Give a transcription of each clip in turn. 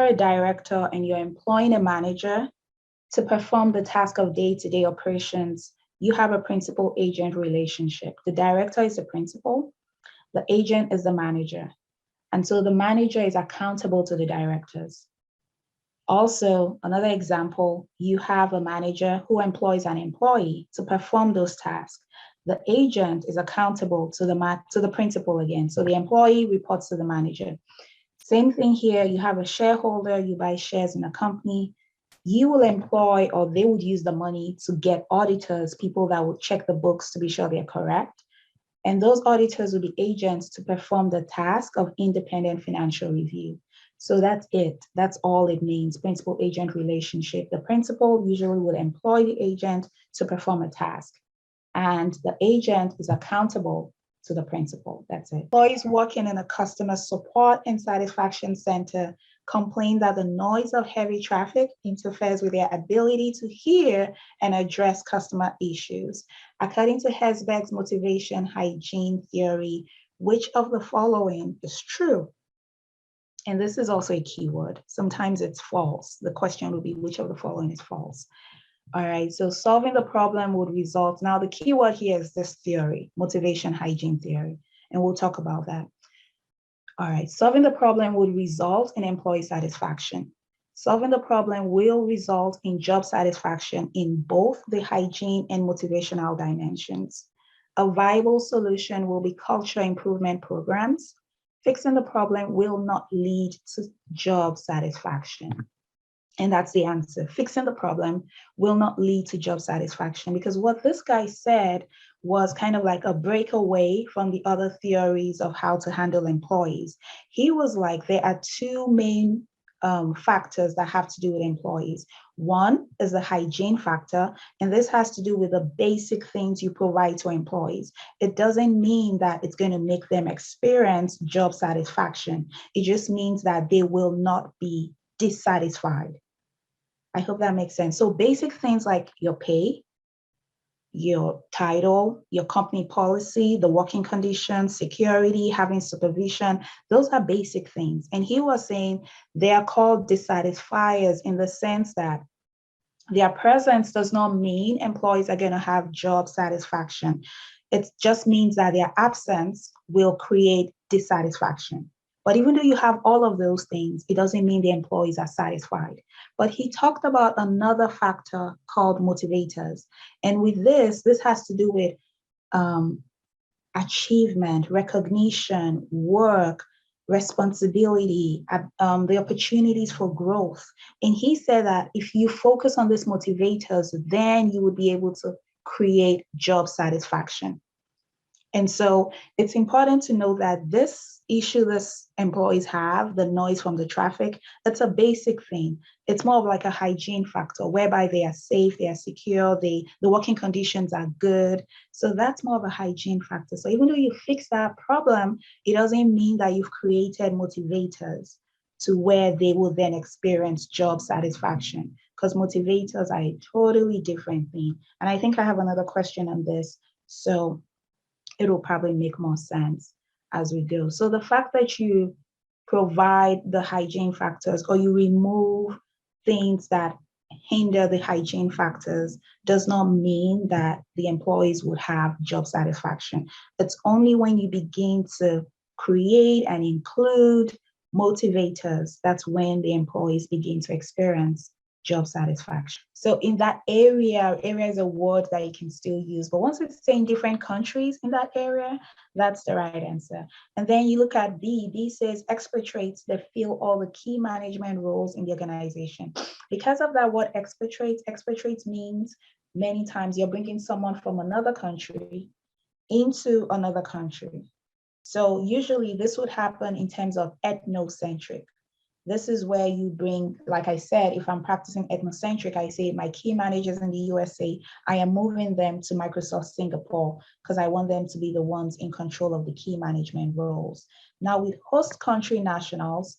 a director and you're employing a manager to perform the task of day-to-day operations, you have a principal-agent relationship. The director is the principal, the agent is the manager. And so the manager is accountable to the directors. Also, another example, you have a manager who employs an employee to perform those tasks. The agent is accountable to the principal again. So the employee reports to the manager. Same thing here, you have a shareholder, you buy shares in a company. You will employ, or they would use the money to get auditors, people that would check the books to be sure they're correct. And those auditors will be agents to perform the task of independent financial review. So that's it. That's all it means, principal-agent relationship. The principal usually would employ the agent to perform a task, and the agent is accountable to the principal. That's it. Employees working in a customer support and satisfaction center complain that the noise of heavy traffic interferes with their ability to hear and address customer issues. According to Herzberg's motivation hygiene theory, which of the following is true? And this is also a keyword. Sometimes it's false. The question would be, which of the following is false? All right, so solving the problem would result. Now, the keyword here is this theory, motivation hygiene theory, and we'll talk about that. All right, solving the problem would result in employee satisfaction. Solving the problem will result in job satisfaction in both the hygiene and motivational dimensions. A viable solution will be culture improvement programs. Fixing the problem will not lead to job satisfaction. And that's the answer. Fixing the problem will not lead to job satisfaction, because what this guy said was kind of like a breakaway from the other theories of how to handle employees. He was like, there are two main factors that have to do with employees. One is the hygiene factor, and this has to do with the basic things you provide to employees. It doesn't mean that it's going to make them experience job satisfaction. It just means that they will not be dissatisfied. I hope that makes sense. So basic things like your pay, your title, your company policy, the working conditions, security, having supervision, those are basic things. And he was saying they are called dissatisfiers in the sense that their presence does not mean employees are going to have job satisfaction. It just means that their absence will create dissatisfaction. But even though you have all of those things, it doesn't mean the employees are satisfied. But he talked about another factor called motivators. And with this has to do with achievement, recognition, work, responsibility, the opportunities for growth. And he said that if you focus on these motivators, then you would be able to create job satisfaction. And so it's important to know that this issue this employees have, the noise from the traffic, that's a basic thing. It's more of like a hygiene factor whereby they are safe, they are secure, the working conditions are good. So that's more of a hygiene factor. So even though you fix that problem, it doesn't mean that you've created motivators to where they will then experience job satisfaction, because motivators are a totally different thing. And I think I have another question on this, so it will probably make more sense as we go. So the fact that you provide the hygiene factors or you remove things that hinder the hygiene factors does not mean that the employees would have job satisfaction. It's only when you begin to create and include motivators, that's when the employees begin to experience job satisfaction. So in that area is a word that you can still use, but once it's saying different countries in that area, that's the right answer. And then you look at B. B says expert traits that fill all the key management roles in the organization. Because of that word expert traits means many times you're bringing someone from another country into another country. So usually this would happen in terms of ethnocentric. This is where you bring, like I said, if I'm practicing ethnocentric, I say my key managers in the USA, I am moving them to Microsoft Singapore because I want them to be the ones in control of the key management roles. Now with host country nationals,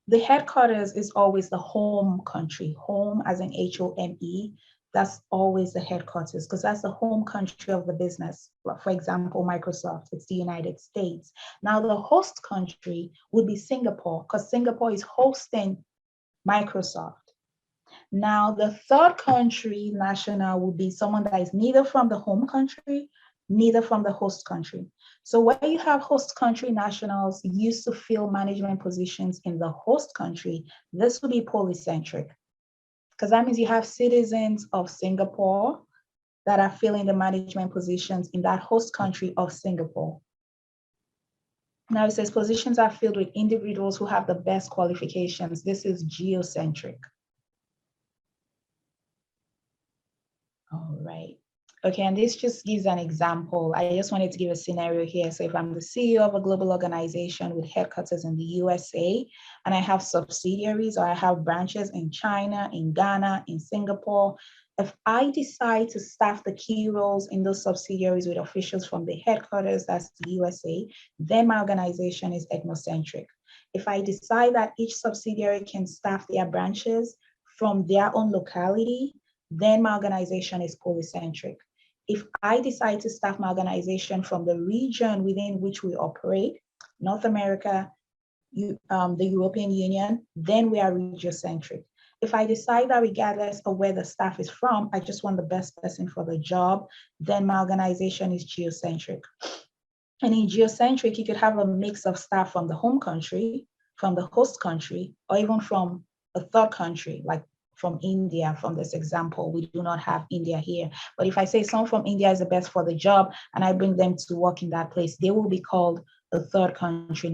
the headquarters is always the home country, home as in HOME. that's always the headquarters because that's the home country of the business. For example, Microsoft, it's the United States. Now the host country would be Singapore because Singapore is hosting Microsoft. Now the third country national would be someone that is neither from the home country, neither from the host country. So where you have host country nationals used to fill management positions in the host country, this would be polycentric. Because that means you have citizens of Singapore that are filling the management positions in that host country of Singapore. Now it says positions are filled with individuals who have the best qualifications. This is geocentric. All right. Okay, and this just gives an example. I just wanted to give a scenario here. So if I'm the CEO of a global organization with headquarters in the USA, and I have subsidiaries or I have branches in China, in Ghana, in Singapore, if I decide to staff the key roles in those subsidiaries with officials from the headquarters, that's the USA, then my organization is ethnocentric. If I decide that each subsidiary can staff their branches from their own locality, then my organization is polycentric. If I decide to staff my organization from the region within which we operate, North America, the European Union, then we are regiocentric. If I decide that regardless of where the staff is from, I just want the best person for the job, then my organization is geocentric. And in geocentric, you could have a mix of staff from the home country, from the host country, or even from a third country, like from India. From this example, we do not have India here. But if I say someone from India is the best for the job and I bring them to work in that place, they will be called a third country